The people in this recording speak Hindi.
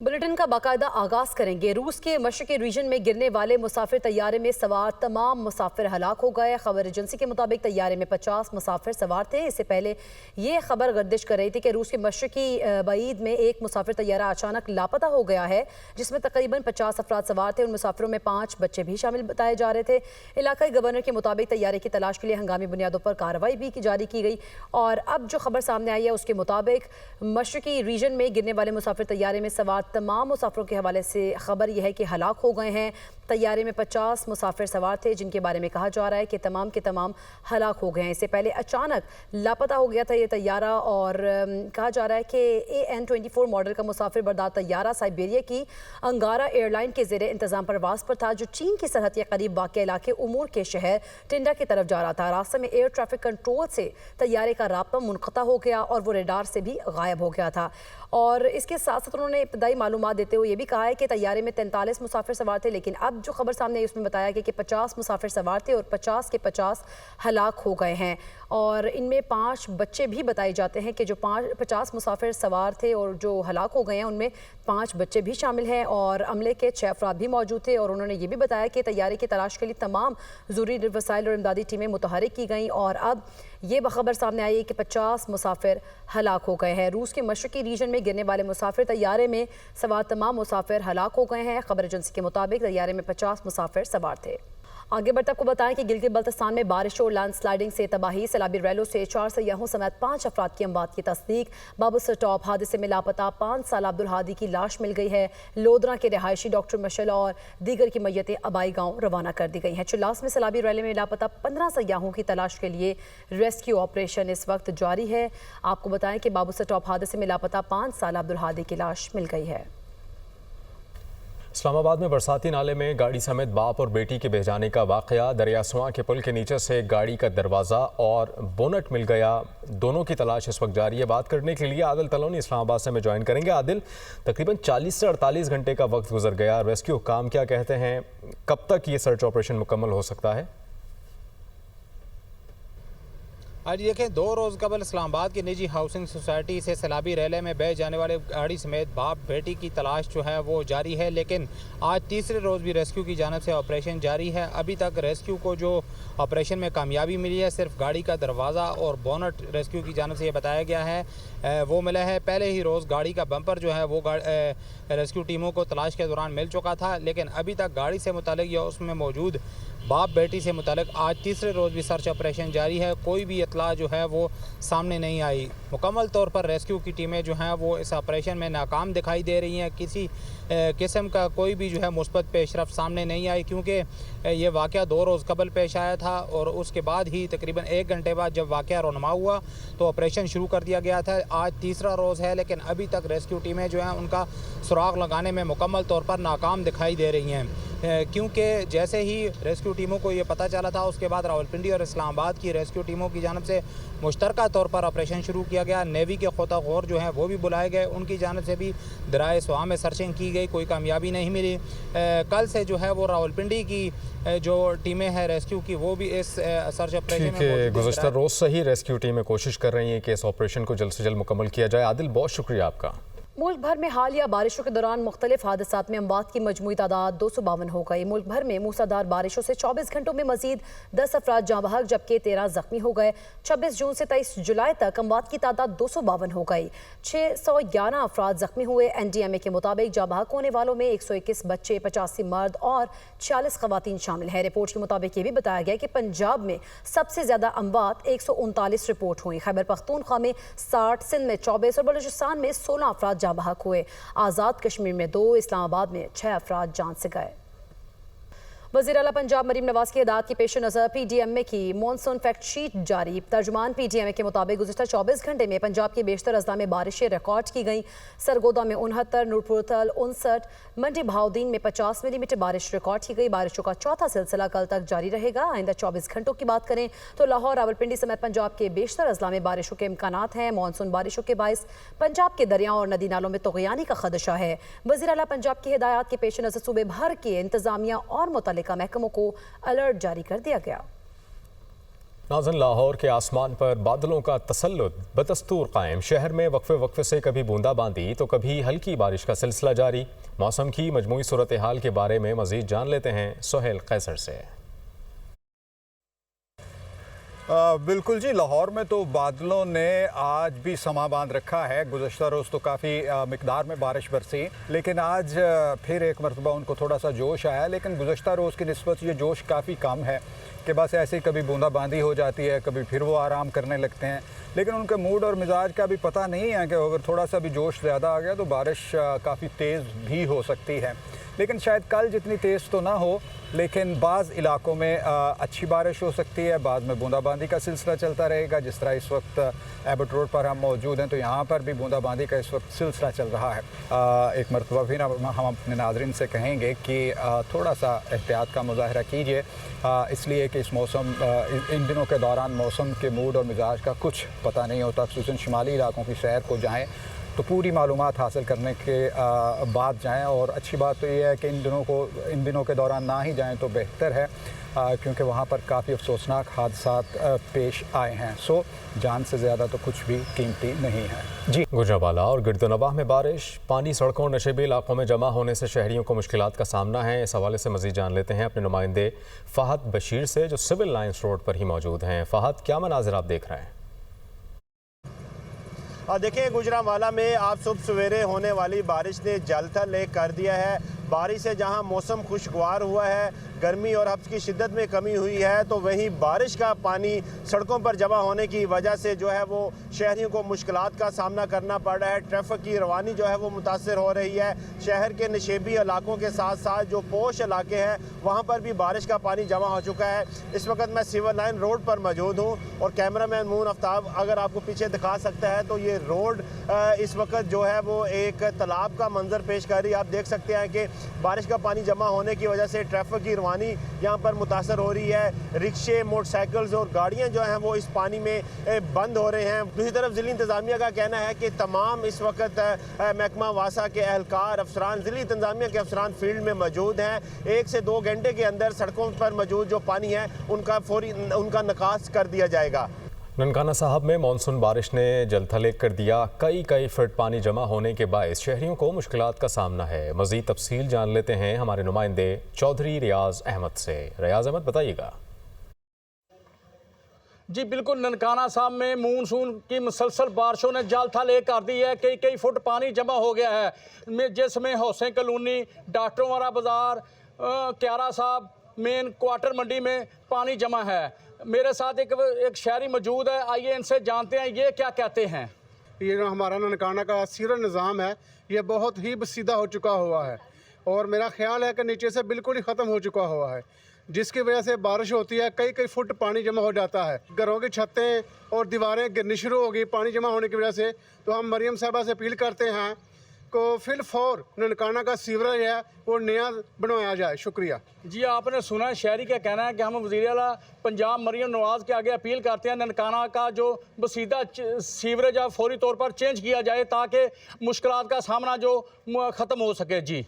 बुलेटिन का बाकायदा आगाज करेंगे। रूस के मशरकी रीजन में गिरने वाले मुसाफिर तैयारे में सवार तमाम मुसाफिर हलाक हो गए। खबर एजेंसी के मुताबिक तैयारे में 50 मुसाफिर सवार थे। इससे पहले ये खबर गर्दिश कर रही थी कि रूस के मशरकी बईद में एक मुसाफिर तैयारा अचानक लापता हो गया है, जिसमें तकरीबन 50 अफराद सवार थे। उन मुसाफिरों में 5 बच्चे भी शामिल बताए जा रहे थे। इलाकाई गवर्नर के मुताबिक तैयारे की तलाश के लिए हंगामी बुनियादों पर कार्रवाई भी जारी की गई। और अब जो खबर सामने आई है उसके मुताबिक मशरकी रीजन में गिरने वाले मुसाफिर तैयारे में सवार तमाम मुसाफिरों के हवाले से खबर यह है कि हलाक हो गए हैं। तैयारे में 50 मुसाफिर सवार थे, जिनके बारे में कहा जा रहा है कि तमाम के तमाम हलाक हो गए हैं। इससे पहले अचानक लापता हो गया था ये तैयारा और कहा जा रहा है कि AN-24 मॉडल का मुसाफिर बरदार तैयारा साइबेरिया की अंगारा एयरलाइन के ज़ेरे इंतजाम परवाज पर था, जो चीन की सरहद के करीब वाक़ इलाके उमूर के शहर टिंडा की तरफ जा रहा था। रास्ते में एयर ट्रैफिक कंट्रोल से तैयारे का राब्ता मुनक़ता हो गया और वो रेडार से भी गायब हो गया था। और इसके साथ साथ उन्होंने इब्तदाई मालूमात देते हुए ये भी कहा है कि तैयारे में 43 मुसाफिर सवार थे, लेकिन अब जो खबर सामने आई उसमें बताया गया कि 50 मुसाफिर सवार थे और 50 के 50 हलाक हो गए हैं। और इनमें 5 बच्चे भी बताए जाते हैं कि जो 50 मुसाफिर सवार थे और जो हलाक हो गए हैं उनमें 5 बच्चे भी शामिल हैं और अमले के 6 अफराद भी मौजूद थे। और उन्होंने ये भी बताया कि तैयारे की तलाश के लिए तमाम ज़रूरी वसाइल और इमदादी टीमें मुतहरिक की गई और अब ये खबर सामने आई है कि 50 मुसाफिर हलाक हो गए हैं। रूस के मशरकी रीजन में गिरने वाले मुसाफिर तैयारे में सवार तमाम मुसाफिर हलाक हो गए हैं। खबर एजेंसी के मुताबिक तैयारे में 50 मुसाफिर सवार थे। आगे बढ़ते आपको बताएं कि गिलगित बल्तिस्तान में बारिश और लैंडस्लाइडिंग से तबाही, सैलाबी रैलों से 4 सयाहों समेत 5 अफराद की अमवात की तस्दीक। बाबूसर टॉप हादसे में लापता 5 साल अब्दुल हादी की लाश मिल गई है। लोधरा के रिहायशी डॉक्टर मशल और दीगर की मैयतें अबाई गांव रवाना कर दी गई हैं। चिल्लास में सैलाबी रैली में लापता 15 सयाहों की तलाश के लिए रेस्क्यू ऑपरेशन इस वक्त जारी है। आपको बताएं कि बाबूसर टॉप हादसे में लापता 5 साल अब्दुल हादी की लाश मिल गई है। इस्लामाबाद में बरसाती नाले में गाड़ी समेत बाप और बेटी के बह जाने का वाक़या। दरिया सुआ के पुल के नीचे से गाड़ी का दरवाज़ा और बोनट मिल गया। दोनों की तलाश इस वक्त जारी है। बात करने के लिए आदिल तलोनी इस्लामाबाद से हमें ज्वाइन करेंगे। आदिल, तकरीबन 40 से 48 घंटे का वक्त गुजर गया। रेस्क्यू काम क्या कहते हैं, कब तक ये सर्च ऑपरेशन मुकम्मल हो सकता है? आज देखें, 2 रोज़ कबल इस्लामाबाद की निजी हाउसिंग सोसाइटी से सैलाबी रैले में बह जाने वाले गाड़ी समेत बाप बेटी की तलाश जो है वो जारी है, लेकिन आज तीसरे रोज़ भी रेस्क्यू की जानिब से ऑपरेशन जारी है। अभी तक रेस्क्यू को जो ऑपरेशन में कामयाबी मिली है, सिर्फ गाड़ी का दरवाज़ा और बोनट रेस्क्यू की जानिब से ये बताया गया है वो मिला है। पहले ही रोज़ गाड़ी का बम्पर जो है वो रेस्क्यू टीमों को तलाश के दौरान मिल चुका था, लेकिन अभी तक गाड़ी से मुतालिक या उसमें मौजूद बाप बेटी से मुतालिक आज तीसरे रोज़ भी सर्च ऑपरेशन जारी है। कोई भी इतला जो है वो सामने नहीं आई। मुकम्मल तौर पर रेस्क्यू की टीमें जो हैं वो इस ऑपरेशन में नाकाम दिखाई दे रही हैं। किसी किस्म का कोई भी जो है मुस्बत पेशरफ सामने नहीं आई, क्योंकि ये वाक़या 2 रोज़ कबल पेश आया था और उसके बाद ही तकरीबन 1 घंटे बाद जब वाक़या रोनमा हुआ तो ऑपरेशन शुरू कर दिया गया था। आज तीसरा रोज़ है, लेकिन अभी तक रेस्क्यू टीमें जो हैं उनका सुराग लगाने में मुकम्मल तौर पर नाकाम दिखाई दे रही हैं, क्योंकि जैसे ही रेस्क्यू टीमों को ये पता चला था उसके बाद रावलपिंडी और इस्लामाबाद की रेस्क्यू टीमों की जानिब से मुश्तरका तौर पर ऑपरेशन शुरू किया गया। नेवी के गोताखोर जो हैं वो भी बुलाए गए, उनकी जानिब से भी दरियाए सुआ में सर्चिंग की गई, कोई कामयाबी नहीं मिली। कल से जो है वो रावलपिंडी की जो टीमें हैं रेस्क्यू की वो भी इस सर्च ऑपरेशन में गुज़श्ता रोज़ से ही रेस्क्यू टीमें कोशिश कर रही हैं कि इस ऑपरेशन को जल्द से जल्द मुकम्मल किया जाए। आदिल, बहुत शुक्रिया आपका। मुल्क भर में हालिया बारिशों के दौरान मुख्तलिफ हादसात में अमवात की मजमूई तादाद 252 हो गई। मुल्क भर में मूसलाधार बारिशों से 24 घंटों में मजीद 10 अफराद जाँ बहक जबकि 13 जख्मी हो गए। 26 जून से 23 जुलाई तक अमवात की तादाद 252 हो गई। 611 अफराद जख्मी हुए। NDMA के मुताबिक जाँ बहक होने वालों में 121 बच्चे, 85 मर्द और 46 खवातीन शामिल है। रिपोर्ट के मुताबिक ये भी बताया गया कि पंजाब में सबसे ज्यादा अमवात 139 रिपोर्ट हुई। खैबर पख्तूनख्वा में 60, सिंध में 24 और बलूचिस्तान में 16 अफराद बहक हुए। आज़ाद कश्मीर में 2, इस्लामाबाद में 6 अफराद जान से गए। वज़ीर आला पंजाब मरीम नवाज की हिदायत के पेश नज़र PDMA की मॉनसून फैक्ट शीट जारी। तर्जुमान PDMA के मुताबिक गुज़िश्ता 24 घंटे में पंजाब के बेशतर अजला में बारिशें रिकॉर्ड की गई। सरगोदा में 69, नूरपुरथल 59, मंडी बहाउद्दीन में 50 मिलीमीटर बारिश रिकॉर्ड की गई। बारिशों का चौथा सिलसिला कल तक जारी रहेगा। आइंदा 24 घंटों की बात करें तो लाहौर, रावलपिंडी समेत पंजाब के बेशतर अजला में बारिशों के इम्कानात हैं। मानसून बारिशों के बायस पंजाब के दरियाओं और नदी नालों में तुग़यानी का खदशा है। वज़ीर आला पंजाब की हिदायत के पेश नज़र सूबे भर के इंतजामिया और मुतल्लिका महकमों को अलर्ट जारी कर दिया गया। नाज़न, लाहौर के आसमान पर बादलों का तसल्लुत बदस्तूर कायम। शहर में वक्फे वक्फे से कभी बूंदाबांदी तो कभी हल्की बारिश का सिलसिला जारी। मौसम की मजमूई सूरत हाल के बारे में मजीद जान लेते हैं सोहेल कैसर से। बिल्कुल जी, लाहौर में तो बादलों ने आज भी समा बांध रखा है। गुज़श्ता रोज़ तो काफ़ी मिकदार में बारिश बरसी, लेकिन आज फिर एक मरतबा उनको थोड़ा सा जोश आया। लेकिन गुज़श्ता रोज़ की निस्बत ये जोश काफ़ी कम है कि बस ऐसे ही कभी बूंदाबांदी हो जाती है, कभी फिर वो आराम करने लगते हैं। लेकिन उनके मूड और मिजाज का भी पता नहीं है कि अगर थोड़ा सा भी जोश ज़्यादा आ गया तो बारिश काफ़ी तेज़ भी हो सकती है। लेकिन शायद कल जितनी तेज़ तो ना हो, लेकिन बाज़ इलाकों में अच्छी बारिश हो सकती है। बाद में बूंदाबांदी का सिलसिला चलता रहेगा। जिस तरह इस वक्त एबट रोड पर हम मौजूद हैं तो यहाँ पर भी बूंदाबांदी का इस वक्त सिलसिला चल रहा है। एक मरतबा फिर हम अपने नाज़रीन से कहेंगे कि थोड़ा सा एहतियात का मुज़ाहरा कीजिए, इसलिए कि इस मौसम इन दिनों के दौरान मौसम के मूड और मिजाज का कुछ पता नहीं होता। ख़ुसूसन शुमाली इलाकों की सैर को जाएँ तो पूरी मालूमात हासिल करने के बाद जाएं। और अच्छी बात तो ये है कि इन दिनों के दौरान ना ही जाएं तो बेहतर है, क्योंकि वहाँ पर काफ़ी अफसोसनाक हादसात पेश आए हैं। सो जान से ज़्यादा तो कुछ भी कीमती नहीं है जी। गुजरांवाला और गिरदोनवाह में बारिश, पानी सड़कों और नशेबी इलाकों में जमा होने से शहरियों को मुश्किलात का सामना है। इस हवाले से मज़ीद जान लेते हैं अपने नुमाइंदे फ़हद बशीर से, जो सिविल लाइन्स रोड पर ही मौजूद हैं। फ़हद, क्या मनाज़िर आप देख रहे हैं? देखिए, गुजरांवाला में आज सुबह सवेरे होने वाली बारिश ने जलथल कर दिया है। बारिश से जहां मौसम खुशगवार हुआ है, गर्मी और हब्स की शिद्दत में कमी हुई है, तो वहीं बारिश का पानी सड़कों पर जमा होने की वजह से जो है वो शहरियों को मुश्किलात का सामना करना पड़ रहा है। ट्रैफिक की रवानी जो है वो मुतासर हो रही है। शहर के नशेबी इलाकों के साथ साथ जो पोश इलाके हैं वहाँ पर भी बारिश का पानी जमा हो चुका है। इस वक्त मैं सिविल लाइन रोड पर मौजूद हूँ और कैमरा मैन मून आफ्ताब अगर आपको पीछे दिखा सकता है तो ये रोड इस वक्त जो है वो एक तालाब का मंजर पेश कर रही है। आप देख सकते हैं कि बारिश का पानी जमा होने की वजह से ट्रैफिक की रवानी यहाँ पर मुतासर हो रही है। रिक्शे, मोटरसाइकिल्स और गाड़ियाँ जो हैं वो इस पानी में बंद हो रहे हैं। दूसरी तरफ ज़िली इंतज़ामिया का कहना है कि तमाम इस वक्त महकमा वासा के एहलकार, अफसरान, ज़िली इंतज़ामिया के अफसरान फील्ड में मौजूद हैं। 1 से 2 घंटे के अंदर सड़कों पर मौजूद जो पानी है उनका निकास कर दिया जाएगा। ननकाना साहब में मानसून बारिश ने जलथल कर दिया। कई फुट पानी जमा होने के बायस शहरियों को मुश्किलात का सामना है। मज़ीद तफसील जान लेते हैं हमारे नुमाइंदे चौधरी रियाज अहमद से। रियाज अहमद, बताइएगा। जी बिल्कुल, ननकाना साहब में मानसून की मुसलसल बारिशों ने जलथल कर दी है। कई फुट पानी जमा हो गया है, जिसमें हुसैन कॉलोनी, डॉक्टरों वाला बाजार, क्यारा साहब, मेन क्वार्टर मंडी में पानी जमा है। मेरे साथ एक शहरी मौजूद है, आइए इनसे जानते हैं ये क्या कहते हैं। ये जो हमारा ननकाना का सीवर निज़ाम है ये बहुत ही बसीदा हो चुका हुआ है और मेरा ख्याल है कि नीचे से बिल्कुल ही ख़त्म हो चुका हुआ है, जिसकी वजह से बारिश होती है कई फुट पानी जमा हो जाता है। घरों की छतें और दीवारें गिरनी शुरू हो गई पानी जमा होने की वजह से। तो हम मरियम साहबा से अपील करते हैं को फिलफौर ननकाना का सीवरेज है वो नया बनवाया जाए। शुक्रिया जी। आपने सुना, शहरी का कहना है कि हम वज़ीर आला पंजाब मरियम नवाज़ के आगे अपील करते हैं ननकाना का जो बसीदा सीवरेज है फौरी तौर पर चेंज किया जाए ताकि मुश्किलात का सामना जो ख़त्म हो सके। जी।